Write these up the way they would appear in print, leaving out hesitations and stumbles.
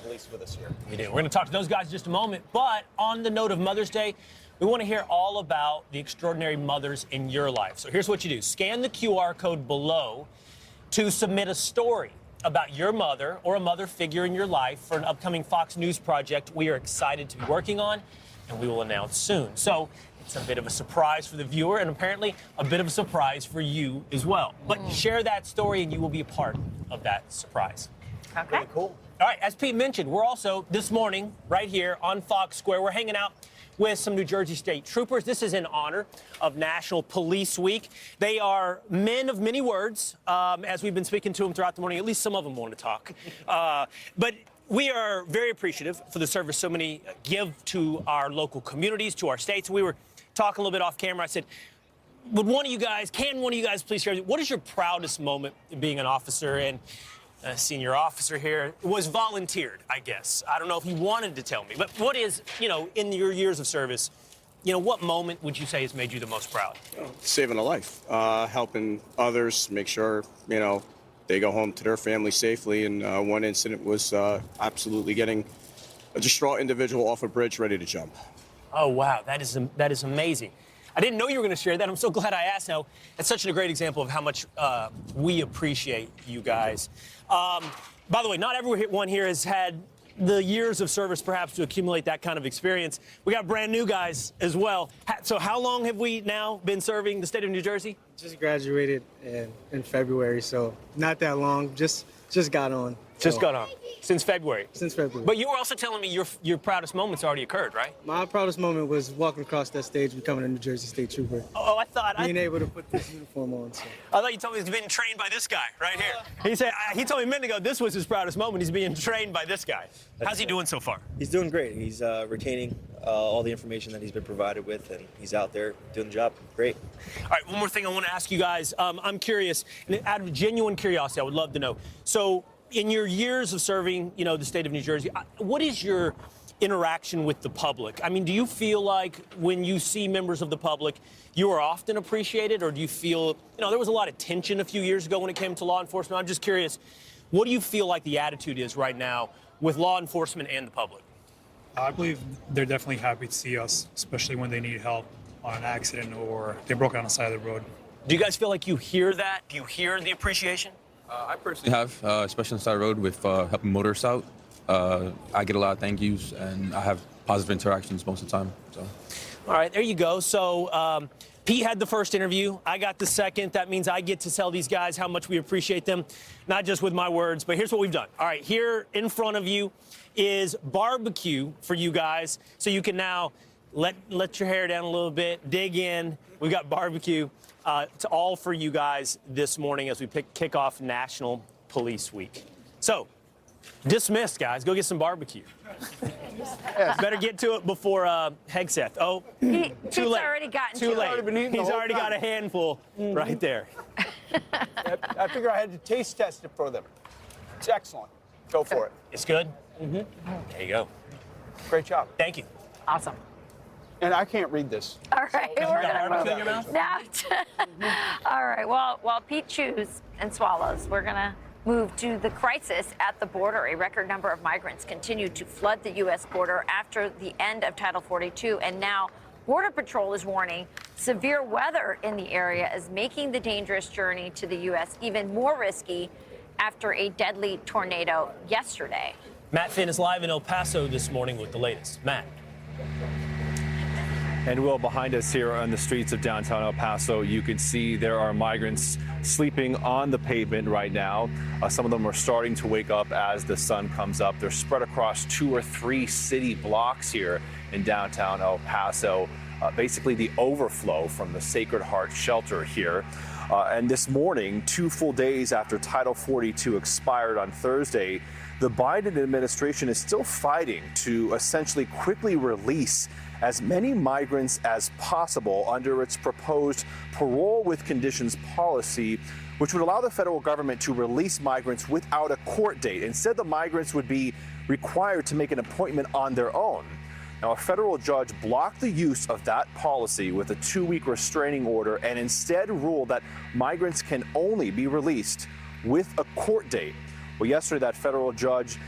Police with us here. We do. We're going to talk to those guys in just a moment. But on the note of Mother's Day, we want to hear all about the extraordinary mothers in your life. So here's what you do. Scan the QR code below to submit a story about your mother or a mother figure in your life for an upcoming Fox News project we are excited to be working on, and we will announce soon. So it's a bit of a surprise for the viewer and apparently a bit of a surprise for you as well. But share that story and you will be a part of that surprise. Okay. Really cool. All right, as Pete mentioned, we're also, this morning, right here on Fox Square, we're hanging out with some New Jersey State Troopers. This is in honor of National Police Week. They are men of many words, as we've been speaking to them throughout the morning. At least some of them want to talk. But we are very appreciative for the service so many give to our local communities, to our states. We were talking a little bit off camera. I said, can one of you guys please share, what is your proudest moment being an officer? And a senior officer here was volunteered, I guess. I don't know if he wanted to tell me, but what is, in your years of service, what moment would you say has made you the most proud? Saving a life, helping others, make sure, they go home to their family safely. And one incident was absolutely getting a distraught individual off a bridge ready to jump. Oh, wow, that is amazing. I didn't know you were going to share that. I'm so glad I asked now. It's such a great example of how much we appreciate you guys. By the way, not everyone here has had the years of service perhaps to accumulate that kind of experience. We got brand new guys as well. So how long have we now been serving the state of New Jersey? Just graduated in February, so not that long. Just got on. Just got on. Since February? Since February. But you were also telling me your proudest moments already occurred, right? My proudest moment was walking across that stage, becoming a New Jersey State Trooper. Oh, I thought being able to put this uniform on. So. I thought you told me he's being trained by this guy right here. He told me a minute ago this was his proudest moment. He's being trained by this guy. How's he doing so far? He's doing great. He's retaining all the information that he's been provided with, and he's out there doing the job. Great. All right, one more thing I want to ask you guys. I'm curious, and out of genuine curiosity, I would love to know. So, in your years of serving, the state of New Jersey, what is your interaction with the public? I mean, do you feel like when you see members of the public, you are often appreciated, or do you feel, there was a lot of tension a few years ago when it came to law enforcement. I'm just curious, what do you feel like the attitude is right now with law enforcement and the public? I believe they're definitely happy to see us, especially when they need help on an accident or they broke on the side of the road. Do you guys feel like you hear that? Do you hear the appreciation? I personally have, especially on the side of the road with helping motorists out. I get a lot of thank yous, and I have positive interactions most of the time. So. All right, there you go. So Pete had the first interview. I got the second. That means I get to tell these guys how much we appreciate them, not just with my words, but here's what we've done. All right, here in front of you is barbecue for you guys, so you can now let your hair down a little bit, dig in. We've got barbecue. It's all for you guys this morning as we kick off National Police Week. So, dismissed, guys. Go get some barbecue. Better get to it before Hegseth. Oh, Pete's too late. already gotten too to late. it. He's already got a handful right there. I figure I had to taste test it for them. It's excellent. Go for it. It's good? There you go. Great job. Thank you. Awesome. And I can't read this. All right, we're got gonna barbecue in your mouth? now. All right. Well, while Pete chews and swallows, we're gonna move to the crisis at the border. A record number of migrants continue to flood the U.S. border after the end of Title 42, and now Border Patrol is warning severe weather in the area is making the dangerous journey to the U.S. even more risky after a deadly tornado yesterday. Matt Finn is live in El Paso this morning with the latest. Matt. And Will, behind us here on the streets of downtown El Paso, you can see there are migrants sleeping on the pavement right now. Some of them are starting to wake up as the sun comes up. They're spread across 2 or 3 city blocks here in downtown El Paso. Basically the overflow from the Sacred Heart shelter here. And this morning, 2 full days after Title 42 expired on Thursday, the Biden administration is still fighting to essentially quickly release as many migrants as possible under its proposed parole with conditions policy, which would allow the federal government to release migrants without a court date. Instead, the migrants would be required to make an appointment on their own. Now, a federal judge blocked the use of that policy with a 2-week restraining order and instead ruled that migrants can only be released with a court date. Well, yesterday, that federal judge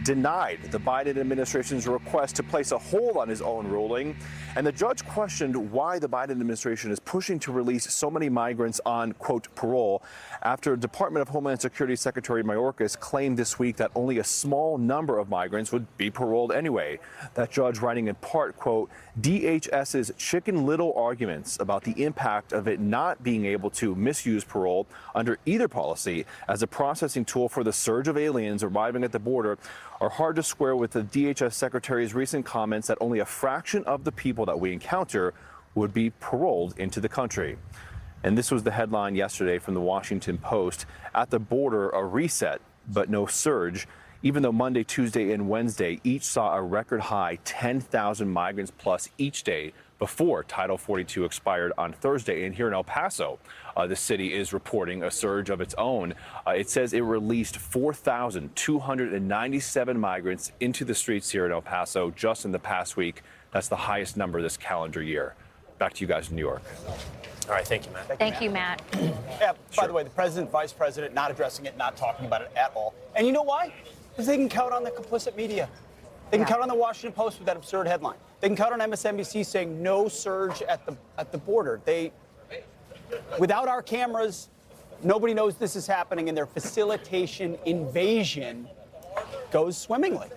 denied the Biden administration's request to place a hold on his own ruling. And the judge questioned why the Biden administration is pushing to release so many migrants on, quote, parole, after Department of Homeland Security Secretary Mayorkas claimed this week that only a small number of migrants would be paroled anyway. That judge writing in part, quote, DHS's Chicken Little arguments about the impact of it not being able to misuse parole under either policy as a processing tool for the surge of aliens arriving at the border are hard to square with the DHS Secretary's recent comments that only a fraction of the people that we encounter would be paroled into the country. And this was the headline yesterday from the Washington Post. At the border, a reset, but no surge, even though Monday, Tuesday, and Wednesday each saw a record high 10,000 migrants plus each day before Title 42 expired on Thursday. And here in El Paso, the city is reporting a surge of its own. It says it released 4,297 migrants into the streets here in El Paso just in the past week. That's the highest number this calendar year. Back to you guys in New York. All right, thank you, Matt. Thank you, Matt. Yeah, by the way, the president, vice president, not addressing it, not talking about it at all. And you know why? Because they can count on the complicit media. They can count on the Washington Post with that absurd headline. They can count on MSNBC saying no surge at the border. Without our cameras, nobody knows this is happening, and their facilitation invasion goes swimmingly.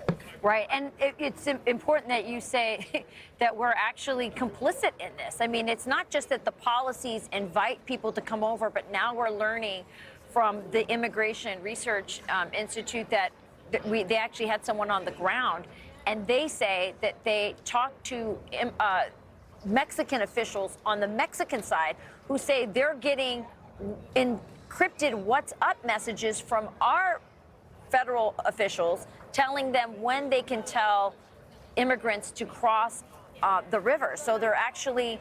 Right, and it's important that you say that we're actually complicit in this. I mean, it's not just that the policies invite people to come over, but now we're learning from the Immigration Research Institute that they actually had someone on the ground, and they say that they talked to Mexican officials on the Mexican side who say they're getting encrypted WhatsApp messages from our federal officials telling them when they can tell immigrants to cross the river. So they're actually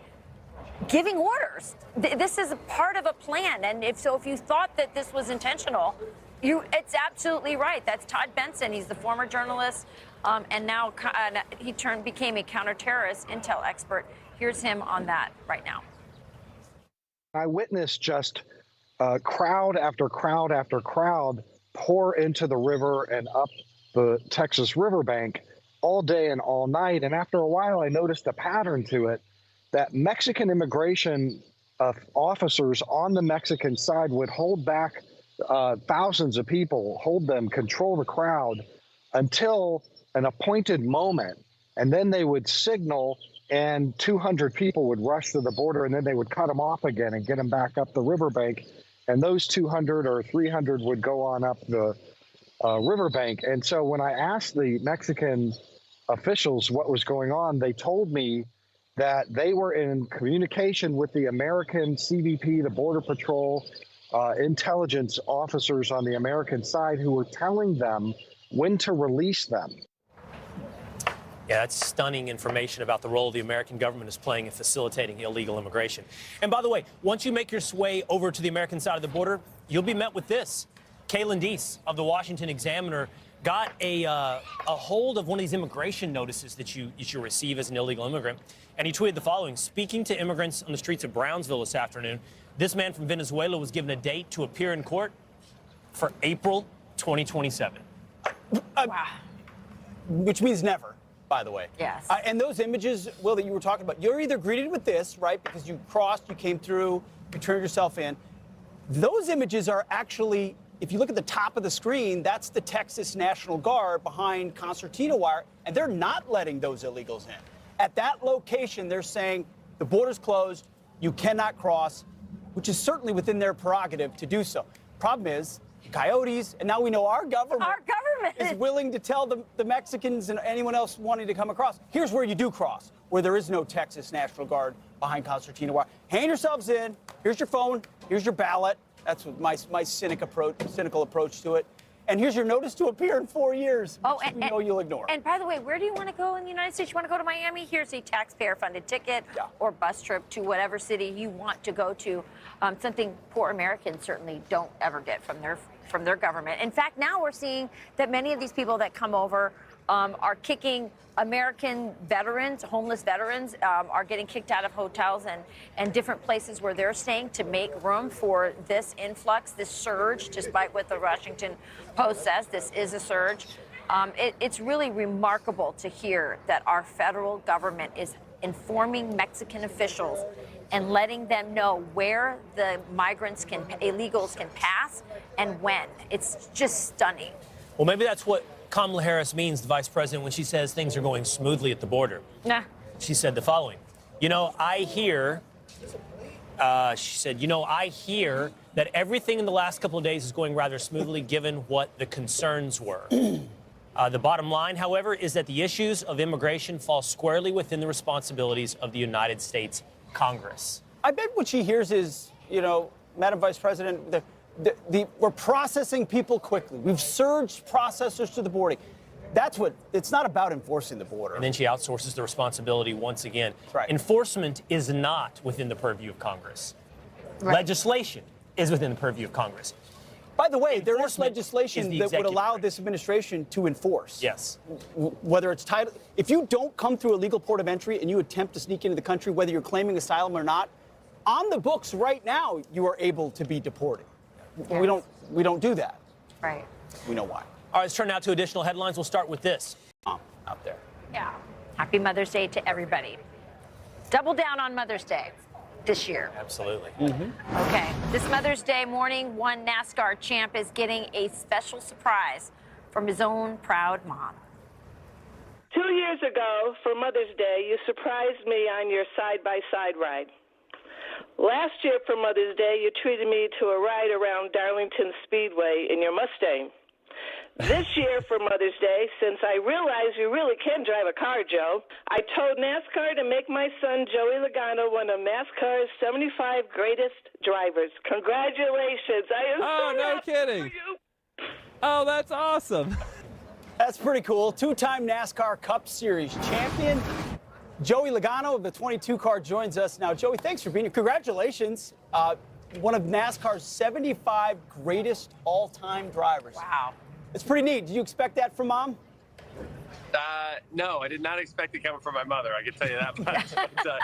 giving orders. This is a part of a plan. And if you thought that this was intentional, it's absolutely right. That's Todd Benson. He's the former journalist, and now he became a counterterrorist intel expert. Here's him on that right now. I witnessed just crowd after crowd after crowd pour into the river and up the Texas riverbank all day and all night. And after a while, I noticed a pattern to it, that Mexican immigration officers on the Mexican side would hold back thousands of people, hold them, control the crowd until an appointed moment. And then they would signal and 200 people would rush to the border, and then they would cut them off again and get them back up the riverbank. And those 200 or 300 would go on up the riverbank. And so when I asked the Mexican officials what was going on, they told me that they were in communication with the American CBP, the Border Patrol, intelligence officers on the American side who were telling them when to release them. Yeah, that's stunning information about the role the American government is playing in facilitating illegal immigration. And by the way, once you make your way over to the American side of the border, you'll be met with this. Kalen Deese of the Washington Examiner got a hold of one of these immigration notices that you receive as an illegal immigrant, and he tweeted the following: speaking to immigrants on the streets of Brownsville this afternoon, this man from Venezuela was given a date to appear in court for April 2027. Wow. Which means never, by the way. Yes. And those images, Will, that you were talking about, you're either greeted with this, right, because you crossed, you came through, you turned yourself in. Those images are actually, if you look at the top of the screen, that's the Texas National Guard behind concertina wire, and they're not letting those illegals in. At that location, they're saying the border's closed, you cannot cross, which is certainly within their prerogative to do so. Problem is, coyotes, and now we know our government is willing to tell the Mexicans and anyone else wanting to come across, here's where you do cross, where there is no Texas National Guard behind concertina wire. Hand yourselves in, here's your phone, here's your ballot. That's what my cynical approach to it. And here's your notice to appear in 4 years. Oh, and you know you'll ignore. And by the way, where do you want to go in the United States? You want to go to Miami? Here's a taxpayer-funded ticket or bus trip to whatever city you want to go to. Something poor Americans certainly don't ever get from their government. In fact, now we're seeing that many of these people that come over are kicking American veterans, homeless veterans, are getting kicked out of hotels and different places where they're staying to make room for this influx, this surge, despite what the Washington Post says. This is a surge. It's really remarkable to hear that our federal government is informing Mexican officials and letting them know where the illegals can pass and when. It's just stunning. Well, maybe that's what Kamala Harris means, the vice president, when she says things are going smoothly at the border. Nah. She said the following. I hear that everything in the last couple of days is going rather smoothly given what the concerns were. The bottom line, however, is that the issues of immigration fall squarely within the responsibilities of the United States Congress. I bet what she hears is, Madam Vice President, we're processing people quickly. We've surged processors to the border. It's not about enforcing the border. And then she outsources the responsibility once again. That's right. Enforcement is not within the purview of Congress. Right. Legislation is within the purview of Congress. By the way, there is Enforcement legislation is the that would executive allow branch. this administration to enforce. Yes. Whether it's title, if you don't come through a legal port of entry and you attempt to sneak into the country, whether you're claiming asylum or not, on the books right now, you are able to be deported. Yes. We don't do that. Right. We know why. All right, let's turn now to additional headlines. We'll start with this. Out there. Yeah. Happy Mother's Day to everybody. Double down on Mother's Day this year. Absolutely. Okay. This Mother's Day morning, one NASCAR champ is getting a special surprise from his own proud mom. 2 years ago, for Mother's Day, you surprised me on your side-by-side ride. Last year for Mother's Day, you treated me to a ride around Darlington Speedway in your Mustang. This year for Mother's Day, since I realize you really can drive a car, Joe, I told NASCAR to make my son Joey Logano one of NASCAR's 75 greatest drivers. Congratulations. I am so no happy kidding. for you. Oh, that's awesome. That's pretty cool. Two-time NASCAR Cup Series champion. Joey Logano of the 22 car joins us now. Joey, thanks for being here. Congratulations. One of NASCAR's 75 greatest all-time drivers. Wow. It's pretty neat. Did you expect that from Mom? No, I did not expect it coming from my mother. I can tell you that much. But,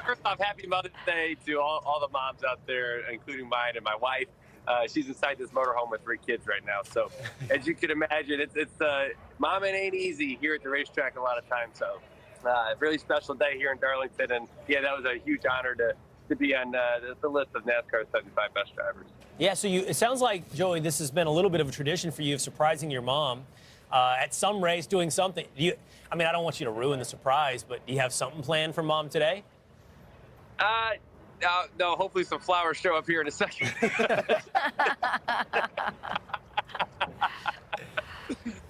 first off, happy Mother's Day to all the moms out there, including mine and my wife. She's inside this motorhome with 3 kids right now. So, as you can imagine, it's mom, it ain't easy here at the racetrack a lot of times. So, really special day here in Darlington, and yeah, that was a huge honor to be on the list of NASCAR's 75 best drivers. Yeah, so it sounds like, Joey, this has been a little bit of a tradition for you of surprising your mom at some race, doing something. I don't want you to ruin the surprise, but do you have something planned for Mom today? No, hopefully some flowers show up here in a second.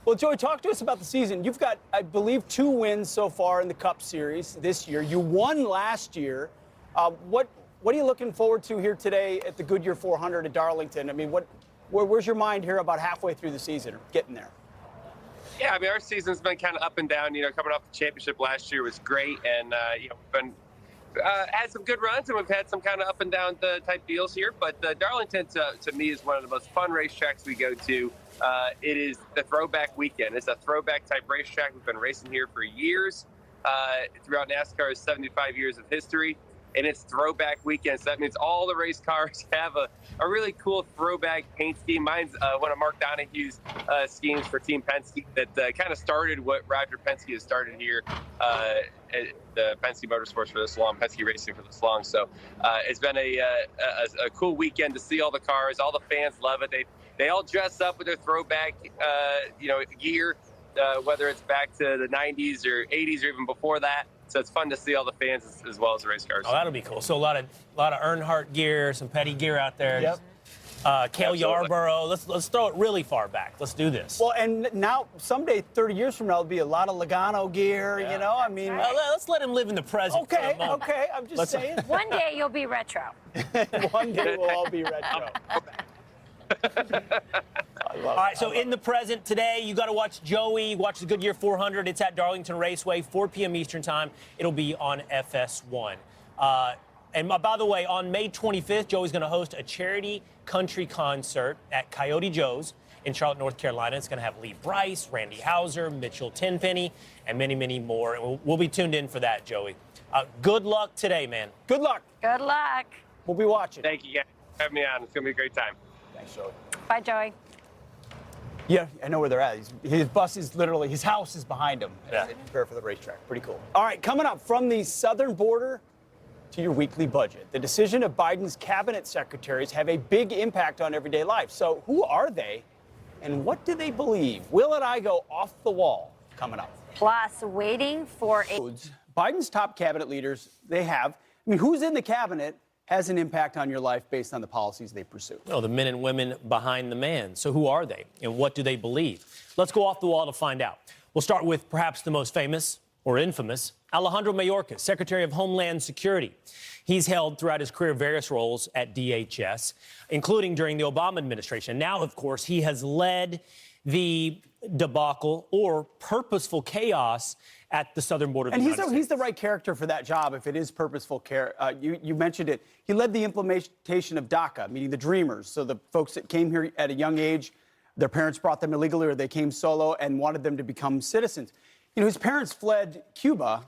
Well, Joey, talk to us about the season. You've got, I believe, 2 wins so far in the Cup Series this year. You won last year. What are you looking forward to here today at the Goodyear 400 at Darlington? Where's your mind here about halfway through the season or getting there? Yeah, our season's been kind of up and down. Coming off the championship last year was great, and we've been had some good runs, and we've had some kind of up and down type deals here. But Darlington, to me, is one of the most fun racetracks we go to. It is the throwback weekend. It's a throwback type racetrack. We've been racing here for years, throughout NASCAR's 75 years of history. And it's throwback weekend. So that means all the race cars have a really cool throwback paint scheme. Mine's one of Mark Donahue's schemes for Team Penske that kind of started what Roger Penske has started here at the Penske Motorsports for this long, Penske Racing for this long. So it's been a cool weekend to see all the cars. All the fans love it. They all dress up with their throwback gear, whether it's back to the 90s or 80s or even before that. So it's fun to see all the fans as well as the race cars. Oh, that'll be cool. So a lot of Earnhardt gear, some Petty gear out there. Yep. Cale Yarborough. Let's throw it really far back. Let's do this. Well, and now someday, 30 years from now, there'll be a lot of Logano gear. Let's let him live in the present. Okay, for a moment. okay. I'm just saying. One day you'll be retro. One day we'll all be retro. All right, so in the present today, you got to watch Joey, watch the Goodyear 400. It's at Darlington Raceway, 4 p.m. Eastern Time. It'll be on FS1. And by the way, on May 25th, Joey's going to host a charity country concert at Coyote Joe's in Charlotte, North Carolina. It's going to have Lee Bryce, Randy Houser, Mitchell Tenpenny, and many, many more. And we'll be tuned in for that, Joey. Good luck today, man. Good luck. Good luck. We'll be watching. Thank you guys for having me on. It's going to be a great time. Thanks, Joey. Bye, Joey. Yeah, I know where they're at. His bus is literally, his house is behind him as they prepare for the racetrack. Pretty cool. All right, coming up, from the southern border to your weekly budget. The decision of Biden's cabinet secretaries have a big impact on everyday life. So who are they and what do they believe? Will and I go off the wall coming up. Plus, waiting for Biden's top cabinet leaders, who's in the cabinet has an impact on your life based on the policies they pursue. Oh, the men and women behind the man. So who are they and what do they believe? Let's go off the wall to find out. We'll start with perhaps the most famous or infamous, Alejandro Mayorkas, Secretary of Homeland Security. He's held throughout his career various roles at DHS, including during the Obama administration. Now, of course, he has led the debacle or purposeful chaos at the southern border of the United States. And he's the right character for that job if it is purposeful care. You mentioned it. He led the implementation of DACA, meaning the Dreamers. So the folks that came here at a young age, their parents brought them illegally or they came solo and wanted them to become citizens. You know, his parents fled Cuba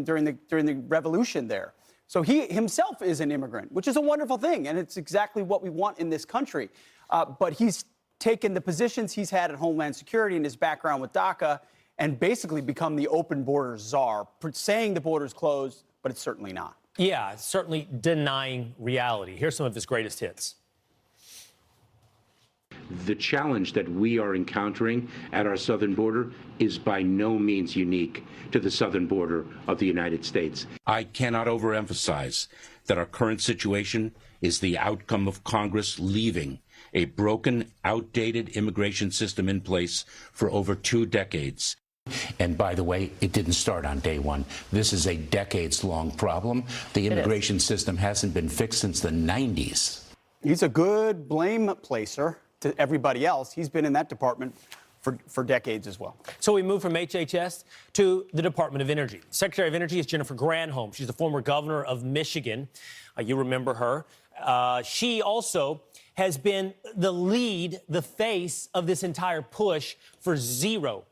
during the revolution there. So he himself is an immigrant, which is a wonderful thing. And it's exactly what we want in this country. But he's taken the positions he's had at Homeland Security and his background with DACA and basically become the open borders czar, saying the border's closed, but it's certainly not. Yeah, certainly denying reality. Here's some of his greatest hits. The challenge that we are encountering at our southern border is by no means unique to the southern border of the United States. I cannot overemphasize that our current situation is the outcome of Congress leaving a broken, outdated immigration system in place for over 2 decades. And by the way, it didn't start on day one. This is a decades-long problem. The immigration system hasn't been fixed since the 90s. He's a good blame placer to everybody else. He's been in that department for decades as well. So we move from HHS to the Department of Energy. Secretary of Energy is Jennifer Granholm. She's the former governor of Michigan. You remember her. She also has been the lead, the face of this entire push for zero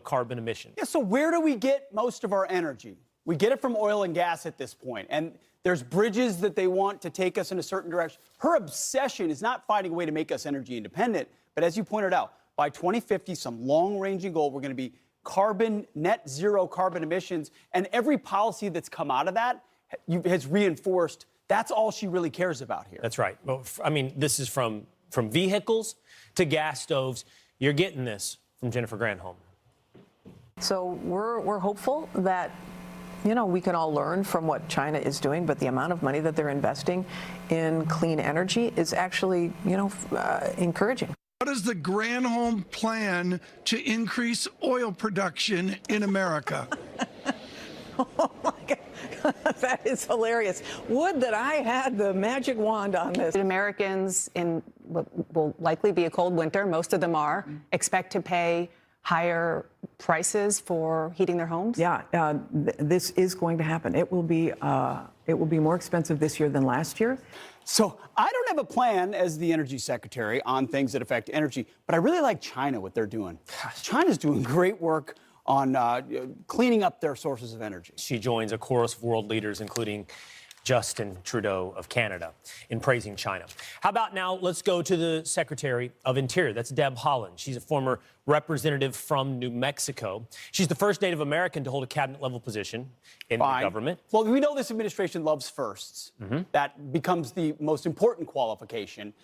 carbon emissions. Yeah, so where do we get most of our energy? We get it from oil and gas at this point, and there's bridges that they want to take us in a certain direction. Her obsession is not finding a way to make us energy independent, but as you pointed out, by 2050, some long-ranging goal, we're going to be net zero carbon emissions, and every policy that's come out of that has reinforced that's all she really cares about here. That's right. Well, I mean, this is from vehicles to gas stoves. You're getting this from Jennifer Granholm. So we're hopeful that, you know, we can all learn from what China is doing, but the amount of money that they're investing in clean energy is actually, you know, encouraging. What is the Granholm plan to increase oil production in America? Oh my God. That is hilarious. Would that I had the magic wand on this. Americans in what will likely be a cold winter, most of them are, expect to pay higher prices for heating their homes? Yeah, this is going to happen. It will be more expensive this year than last year. So I don't have a plan as the energy secretary on things that affect energy, but I really like China, what they're doing. China's doing great work on cleaning up their sources of energy. She joins a chorus of world leaders, including Justin Trudeau of Canada, in praising China. How about now, let's go to the Secretary of Interior. That's Deb Haaland. She's a former representative from New Mexico. She's the first Native American to hold a cabinet-level position in the government. Well, we know this administration loves firsts. That becomes the most important qualification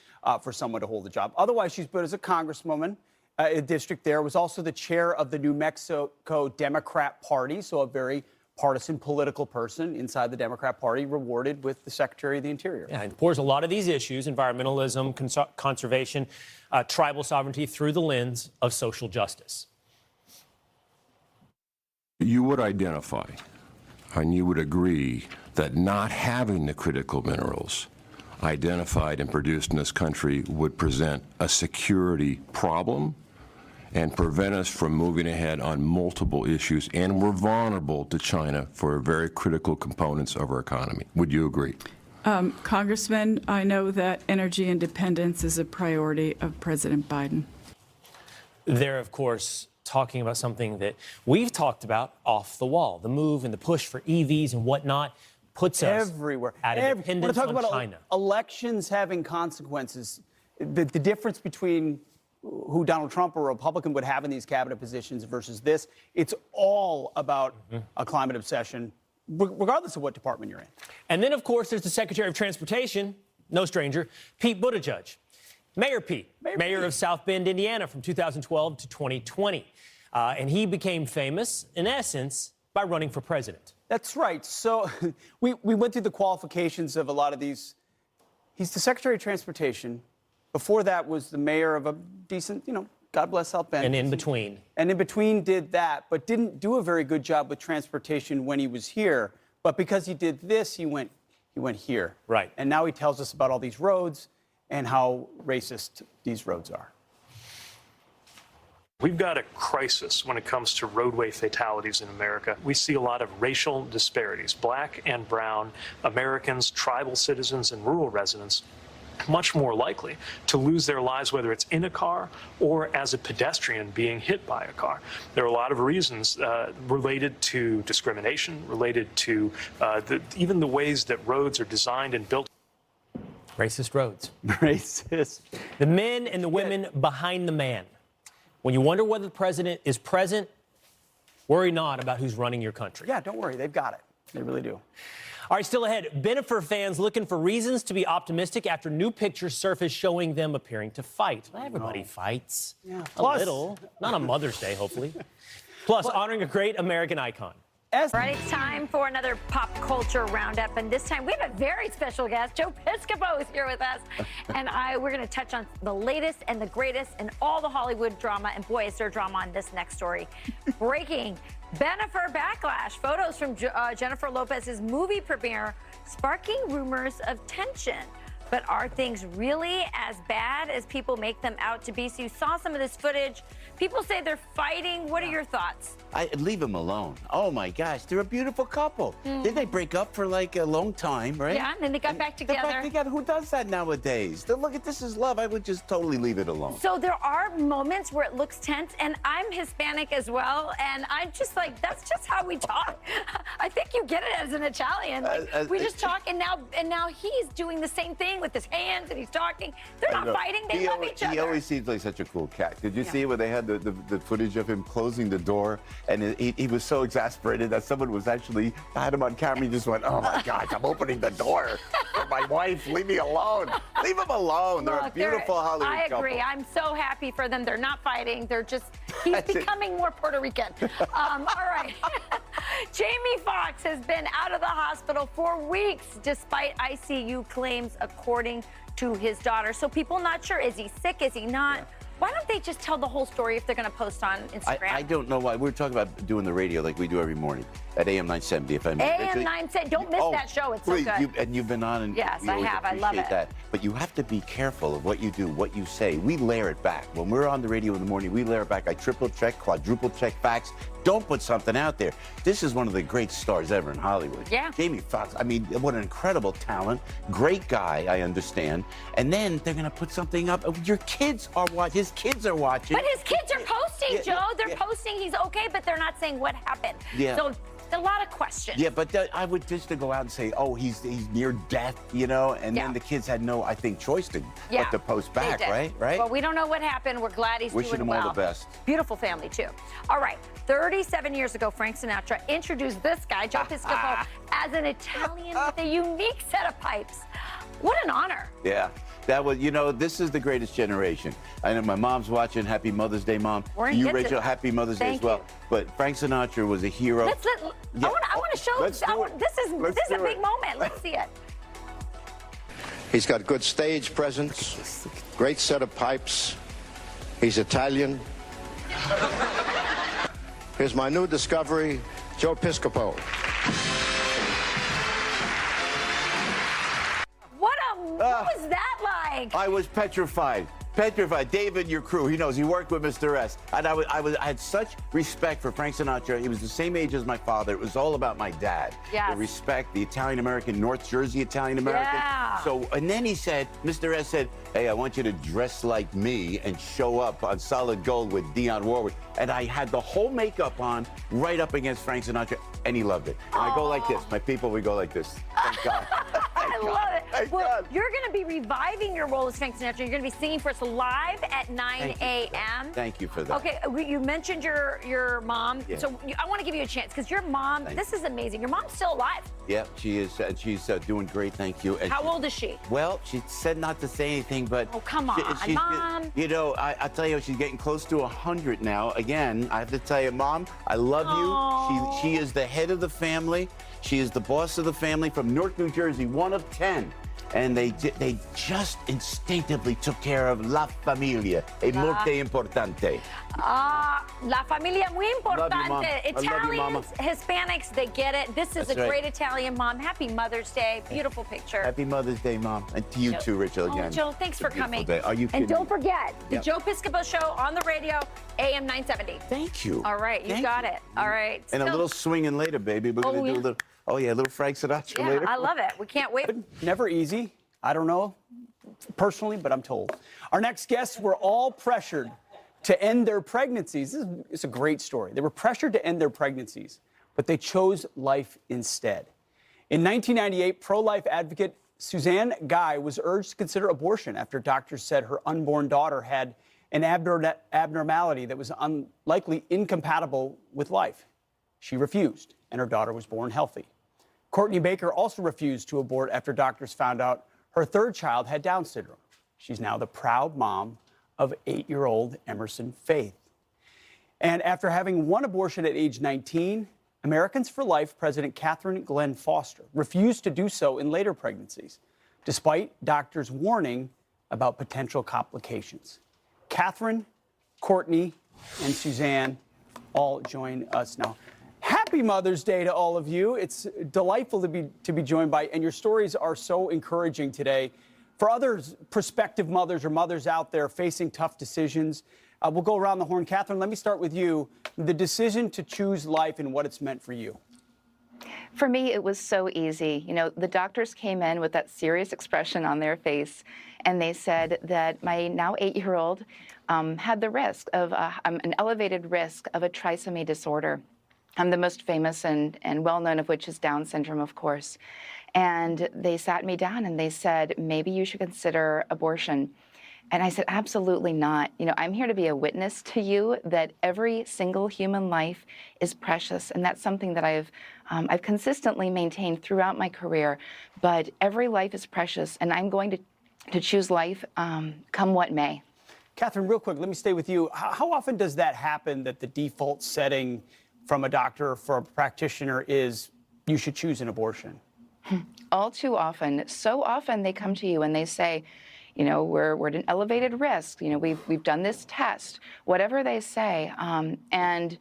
for someone to hold the job. Otherwise, she's been as a congresswoman. A district there, was also the chair of the New Mexico Democrat Party, so a very partisan political person inside the Democrat Party, rewarded with the Secretary of the Interior. Yeah, and pours a lot of these issues, environmentalism, conservation, tribal sovereignty, through the lens of social justice. You would identify, and you would agree, that not having the critical minerals identified and produced in this country would present a security problem and prevent us from moving ahead on multiple issues, and we're vulnerable to China for very critical components of our economy. Would you agree? Congressman, I know that energy independence is a priority of President Biden. They're, of course, talking about something that we've talked about off the wall, the move and the push for EVs and whatnot puts us everywhere at a dependence on about China. Elections having consequences, the difference between who Donald Trump or a Republican would have in these cabinet positions versus this. It's all about a climate obsession, regardless of what department you're in. And then, of course, there's the Secretary of Transportation, no stranger, Pete Buttigieg. Mayor Pete, mayor of South Bend, Indiana, from 2012 to 2020. And he became famous, in essence, by running for president. That's right. So we went through the qualifications of a lot of these. He's the Secretary of Transportation. Before that was the mayor of a decent, God bless South Bend. And in between. And in between did that, but didn't do a very good job with transportation when he was here. But because he did this, he went here. Right. And now he tells us about all these roads and how racist these roads are. We've got a crisis when it comes to roadway fatalities in America. We see a lot of racial disparities. Black and brown Americans, tribal citizens, and rural residents much more likely to lose their lives, whether it's in a car or as a pedestrian being hit by a car. There are a lot of reasons related to discrimination, related to even the ways that roads are designed and built. Racist roads. Racist. The men and the women behind the man. When you wonder whether the president is present, worry not about who's running your country. Yeah, don't worry. They've got it. They really do. All right, still ahead. Bennifer fans looking for reasons to be optimistic after new pictures surface showing them appearing to fight. Well, everybody fights. Yeah. A little. Not on Mother's Day, hopefully. Plus, honoring a great American icon. All right, it's time for another pop culture roundup, and this time we have a very special guest. Joe Piscopo is here with us, and we're going to touch on the latest and the greatest in all the Hollywood drama, and boy, is there drama on this next story. Breaking Bennifer backlash. Photos from Jennifer Lopez's movie premiere sparking rumors of tension. But are things really as bad as people make them out to be? So you saw some of this footage. People say they're fighting. What are your thoughts? I'd leave them alone. Oh my gosh, they're a beautiful couple. Didn't they break up for like a long time, right? Yeah, and then they got back together. They're back together. Who does that nowadays? Look at this is love. I would just totally leave it alone. So there are moments where it looks tense, and I'm Hispanic as well, and I'm just like, that's just how we talk. I think you get it as an Italian. Like, we just talk, and now he's doing the same thing with his hands, and he's talking. They're not fighting. They love each other. He always seems like such a cool cat. Did you see when they had the footage of him closing the door, and he was so exasperated that someone was actually had him on camera. He just went, "Oh my gosh, I'm opening the door for my wife. Leave me alone. Leave them alone. They're a beautiful Hollywood couple." I agree. I'm so happy for them. They're not fighting. They're just, he's becoming more Puerto Rican. All right. Jamie Foxx has been out of the hospital for weeks despite ICU claims, according to his daughter. So people not sure, is he sick, is he not? Yeah. Why don't they just tell the whole story if they're going to post on Instagram? I don't know why. We're talking about doing the radio like we do every morning at AM 970. If I may. AM 970. Don't miss that show. It's so good. You've been on, and yes, we I always have. I appreciate love it. that. But you have to be careful of what you do, what you say. We layer it back. When we're on the radio in the morning, we layer it back. I triple check, quadruple check facts. Don't put something out there. This is one of the great stars ever in Hollywood. Yeah. Jamie Foxx. I mean, what an incredible talent. Great guy, I understand. And then they're going to put something up. Your kids are watching. His kids are watching. But his kids are posting, Joe. They're posting he's okay, but they're not saying what happened. Yeah. So a lot of questions. Yeah, but I would just to go out and say, oh, he's near death, and then the kids had no, I think, choice but to post back, right? Well, we don't know what happened. We're glad he's Wishing doing him well. all the best. Beautiful family, too. All right. 37 years ago, Frank Sinatra introduced this guy, Joe Piscopo, as an Italian with a unique set of pipes. What an honor. Yeah. That was, this is the greatest generation. I know my mom's watching. Happy Mother's Day, Mom. You, Rachel, happy Mother's Day as well. But Frank Sinatra was a hero. I want to show this is a big moment. Let's see it. He's got good stage presence, great set of pipes. He's Italian. Here's my new discovery, Joe Piscopo. What was that like? I was petrified. David, your crew, he knows. He worked with Mr. S. And I had such respect for Frank Sinatra. He was the same age as my father. It was all about my dad. Yes. The respect, the Italian-American, North Jersey Italian-American. Yeah. So, and then he said, Mr. S said, hey, I want you to dress like me and show up on Solid Gold with Dionne Warwick. And I had the whole makeup on right up against Frank Sinatra, and he loved it. And I go like this. My people, we go like this. Thank God. I love it. Well, you're going to be reviving your role as Spanx International. You're going to be singing for us live at 9 a.m. Thank you for that. Okay, you mentioned your mom. Yeah. So I want to give you a chance because your mom, this is amazing. Your mom's still alive. Yeah, she is. She's doing great. Thank you. And How old is she? Well, she said not to say anything, but oh, come on, Mom. You know, I tell you, she's getting close to 100 now. Again, I have to tell you, Mom, I love you. She is the head of the family. She is the boss of the family from Newark, New Jersey, one of 10. And they just instinctively took care of la familia, es muy importante. La familia muy importante. Mom. Italians, Hispanics, they get it. This is That's a right. great Italian mom. Happy Mother's Day. Beautiful picture. Happy Mother's Day, Mom. And to you too, Rachel, again. Oh, Joe, thanks for It's a beautiful coming. day. Are you kidding And don't me? forget, the Yep. Joe Piscopo Show on the radio, AM 970. Thank you. All right, you Thank got you. it. All right. And a little swinging later, baby. We're going to do a little Frank Sinatra Yeah, later. I love it. We can't wait. Never easy. I don't know personally, but I'm told. Our next guests were all pressured to end their pregnancies. It's a great story. They were pressured to end their pregnancies, but they chose life instead. In 1998, pro-life advocate Suzanne Guy was urged to consider abortion after doctors said her unborn daughter had an abnormality that was likely incompatible with life. She refused, and her daughter was born healthy. Courtney Baker also refused to abort after doctors found out her third child had Down syndrome. She's now the proud mom of 8-year-old Emerson Faith. And after having one abortion at age 19, Americans for Life President Catherine Glenn Foster refused to do so in later pregnancies, despite doctors' warning about potential complications. Catherine, Courtney, and Suzanne all join us now. Happy Mother's Day to all of you. It's delightful to be joined by, and your stories are so encouraging today. For others, prospective mothers or mothers out there facing tough decisions, we'll go around the horn. Catherine, let me start with you. The decision to choose life and what it's meant for you. For me, it was so easy. You know, the doctors came in with that serious expression on their face, and they said that my now 8-year-old had the risk of an elevated risk of a trisomy disorder. The most famous and well-known of which is Down syndrome, of course. And they sat me down and they said, maybe you should consider abortion. And I said, absolutely not. You know, I'm here to be a witness to you that every single human life is precious. And that's something that I've consistently maintained throughout my career. But every life is precious, and I'm going to choose life come what may. Catherine, real quick, let me stay with you. How often does that happen, that the default setting from a doctor or for a practitioner is you should choose an abortion? All too often. So often they come to you and they say, you know, we're at an elevated risk. You know, we've done this test, whatever they say. And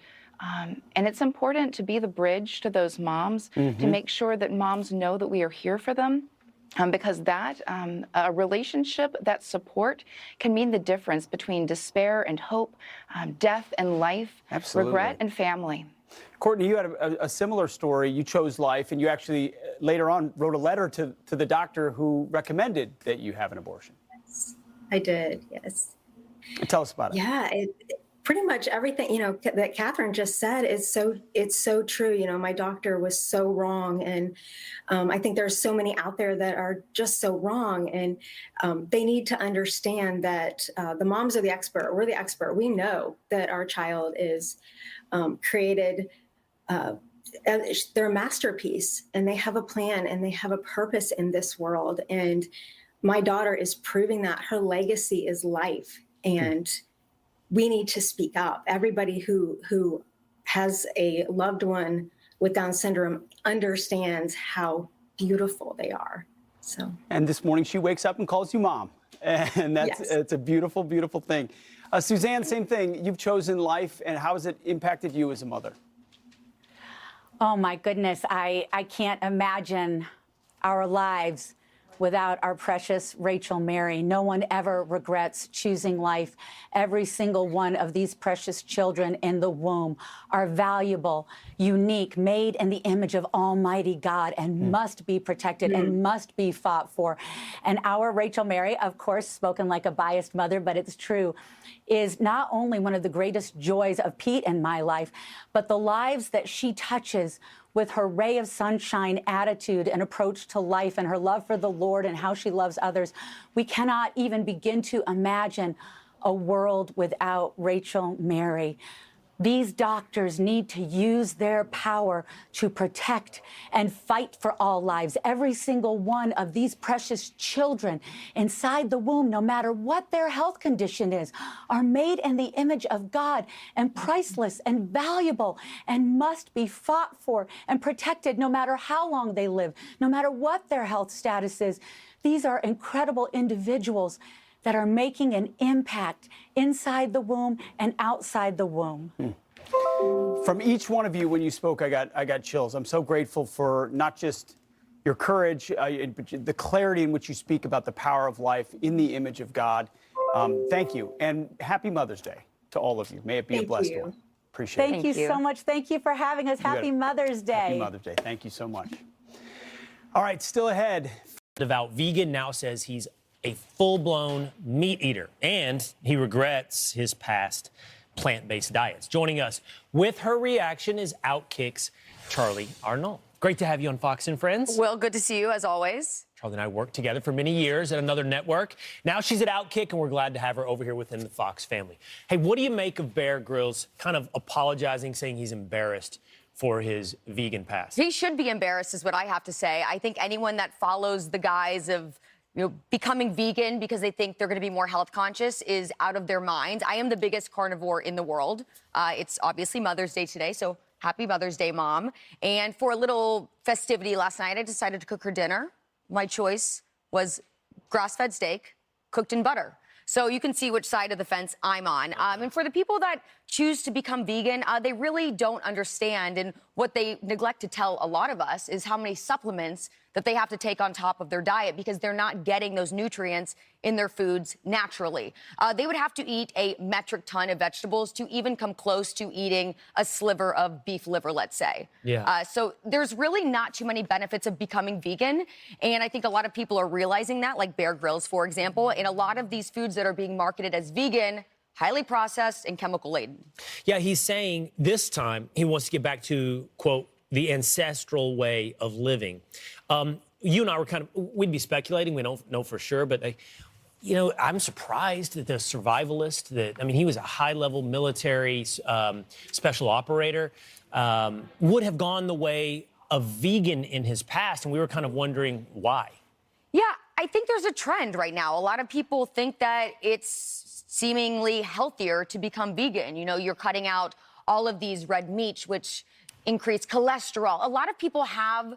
it's important to be the bridge to those moms, to make sure that moms know that we are here for them. Because that a relationship, that support, can mean the difference between despair and hope, death and life, regret and family. Courtney, you had a similar story. You chose life, and you actually later on wrote a letter to the doctor who recommended that you have an abortion. Yes, I did, yes. Tell us about it. Yeah, pretty much everything, you know, that Catherine just said is it's so true. You know, my doctor was so wrong. And I think there's so many out there that are just so wrong. And they need to understand that the moms are the expert. We're the expert. We know that our child is created. They're a masterpiece, and they have a plan, and they have a purpose in this world. And my daughter is proving that her legacy is life. And we need to speak up. Everybody who has a loved one with Down syndrome understands how beautiful they are. So. And this morning she wakes up and calls you mom. And it's a beautiful, beautiful thing. Suzanne, same thing. You've chosen life, and how has it impacted you as a mother? Oh my goodness, I can't imagine our lives without our precious Rachel Mary. No one ever regrets choosing life. Every single one of these precious children in the womb are valuable. unique, made in the image of Almighty God, and must be protected and must be fought for. And our Rachel Mary, of course, spoken like a biased mother, but it's true, is not only one of the greatest joys of Pete in my life, but the lives that she touches with her ray of sunshine attitude and approach to life and her love for the Lord and how she loves others. We cannot even begin to imagine a world without Rachel Mary. These doctors need to use their power to protect and fight for all lives. Every single one of these precious children inside the womb, no matter what their health condition is, are made in the image of God and priceless and valuable and must be fought for and protected no matter how long they live, no matter what their health status is. These are incredible individuals that are making an impact inside the womb and outside the womb. From each one of you, when you spoke, I got chills. I'm so grateful for not just your courage, but the clarity in which you speak about the power of life in the image of God. Thank you, and happy Mother's Day to all of you. May it be a blessed one. Appreciate it. Thank you so much. Thank you for having us. Happy Mother's Day. Happy Mother's Day. Thank you so much. All right, still ahead. Devout vegan now says he's a full-blown meat eater, and he regrets his past plant-based diets. Joining us with her reaction is Outkick's Charlie Arnold. Great to have you on Fox and Friends. Will, good to see you as always. Charlie and I worked together for many years at another network. Now she's at Outkick, and we're glad to have her over here within the Fox family. Hey, what do you make of Bear Grylls kind of apologizing, saying he's embarrassed for his vegan past? He should be embarrassed, is what I have to say. I think anyone that follows the guise of becoming vegan because they think they're going to be more health conscious is out of their minds. I am the biggest carnivore in the world. It's obviously Mother's Day today, so happy Mother's Day, Mom. And for a little festivity last night, I decided to cook her dinner. My choice was grass-fed steak cooked in butter. So you can see which side of the fence I'm on. And for the people that choose to become vegan, they really don't understand. And what they neglect to tell a lot of us is how many supplements that they have to take on top of their diet because they're not getting those nutrients in their foods naturally. They would have to eat a metric ton of vegetables to even come close to eating a sliver of beef liver, let's say. Yeah. So there's really not too many benefits of becoming vegan. And I think a lot of people are realizing that, like Bear Grylls, for example. And a lot of these foods that are being marketed as vegan, highly processed and chemical laden. Yeah, he's saying this time he wants to get back to, quote, the ancestral way of living. You and I were we'd be speculating, we don't know for sure, but I'm surprised that the survivalist, he was a high-level military special operator, would have gone the way of vegan in his past, and we were kind of wondering why. Yeah, I think there's a trend right now. A lot of people think that it's seemingly healthier to become vegan. You're cutting out all of these red meats, which increase cholesterol. A lot of people have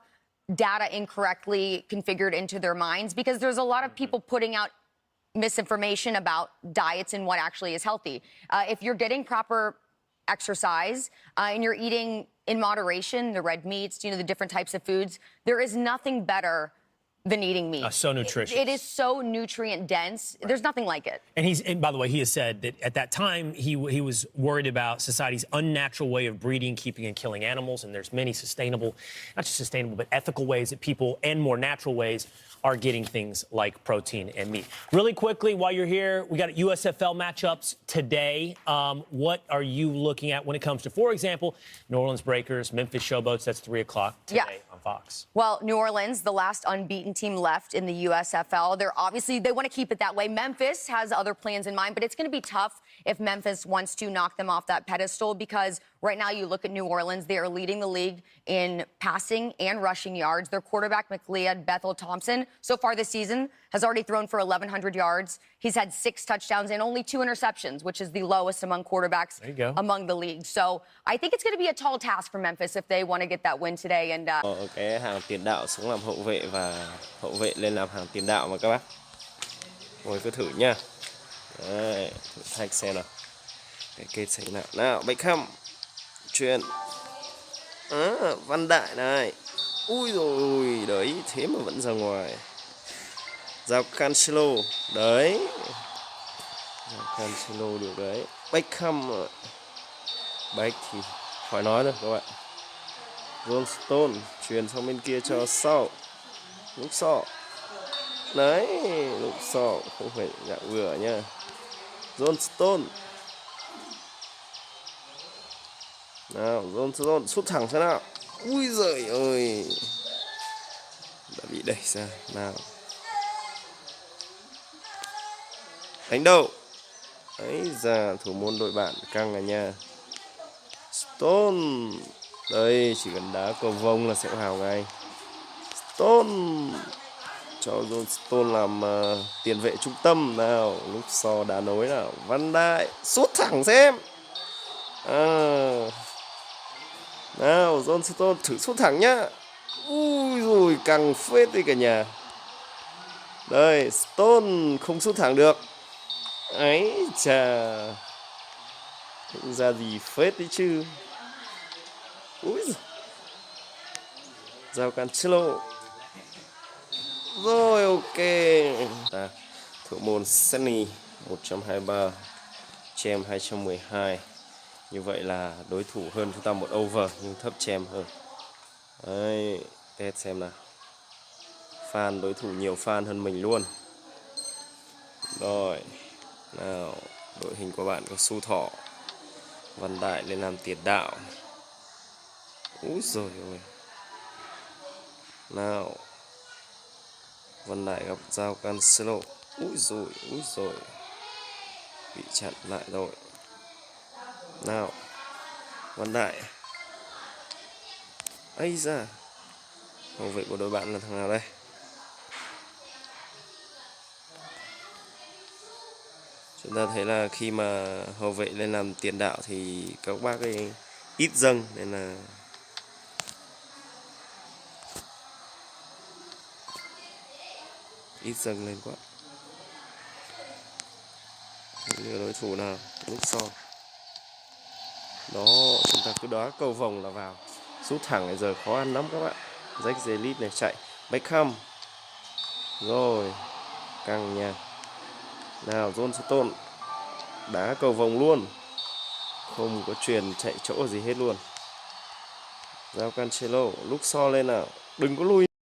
data incorrectly configured into their minds because there's a lot of people putting out misinformation about diets and what actually is healthy. If you're getting proper exercise and you're eating in moderation, the red meats, the different types of foods, there is nothing better than eating meat. So nutritious. It is so nutrient dense. Right. There's nothing like it. And by the way, he has said that at that time he was worried about society's unnatural way of breeding, keeping and killing animals. And there's many sustainable, not just sustainable, but ethical ways that people and more natural ways are getting things like protein and meat. Really quickly, while you're here, we got USFL matchups today. What are you looking at when it comes to, for example, New Orleans Breakers, Memphis Showboats? That's 3 o'clock today on Fox. Well, New Orleans, the last unbeaten team left in the USFL. They want to keep it that way. Memphis has other plans in mind, but it's going to be tough if Memphis wants to knock them off that pedestal because right now you look at New Orleans, they are leading the league in passing and rushing yards. Their quarterback, McLeod Bethel Thompson, so far this season has already thrown for 1,100 yards. He's had 6 touchdowns and only 2 interceptions, which is the lowest among quarterbacks among the league. So I think it's going to be a tall task for Memphis if they want to get that win today. And cái hàng tiền đạo xuống làm hậu vệ và hậu vệ lên làm hàng tiền đạo mà các bác. Rồi cứ thử nha. Đấy, thử thách xem nào. Cái kết xảy nào. Nào, Beckham. Chuyền. Văn Đại này. Ui rồi, đấy, thế mà vẫn ra ngoài. Giao Cancelo, đấy. Giao Cancelo được đấy. Beckham. Beck thì khỏi nói rồi các bạn. John Stone chuyển sang bên kia cho sau. Lúc sọ. Đấy, lúc sọ không phải gạ vừa nha. John Stone. Nào, John Stone sút thẳng xem nào. Ui giời ơi. Đã bị đẩy ra. Nào. Đánh đầu. Đấy ra thủ môn đội bạn căng à nha. Stone. Đây chỉ cần đá cầu vông là sẽ vào ngay. Stone cho John Stone làm tiền vệ trung tâm. Nào lúc so đá nối nào. Van Dijk sút thẳng xem. Nào John Stone thử sút thẳng nhá. Ui rồi căng phết đi cả nhà. Đây Stone không sút thẳng được. Ấy chà. Không ra gì phết đi chứ. Ui giời. Giao Cancelo. Rồi ok. Thủ môn Senny 123, Chem 212. Như vậy là đối thủ hơn chúng ta một over nhưng thấp Chem hơn. Đấy, test xem nào. Fan đối thủ nhiều fan hơn mình luôn. Rồi. Nào, đội hình của bạn có Su Thọ. Van Dijk lên làm tiền đạo. Úi giời ơi. Nào. Van Dijk gặp Giao Cancelo. Úi rồi. Bị chặn lại rồi. Nào. Van Dijk. Ây da. Hậu vệ của đội bạn là thằng nào đây? Chúng ta thấy là khi mà hậu vệ lên làm tiền đạo thì các bác ấy ít dâng nên là ít dâng lên quá. Lừa đối thủ nào lúc sau. Đó, chúng ta cứ đá cầu vòng là vào. Sút thẳng này giờ khó ăn lắm các bạn. Jack Grealish này chạy. Beckham. Rồi, căng nha. Nào, John Stone đá cầu vòng luôn. Không có chuyền chạy chỗ gì hết luôn. Giao Cancelo lúc so lên nào. Đừng có lùi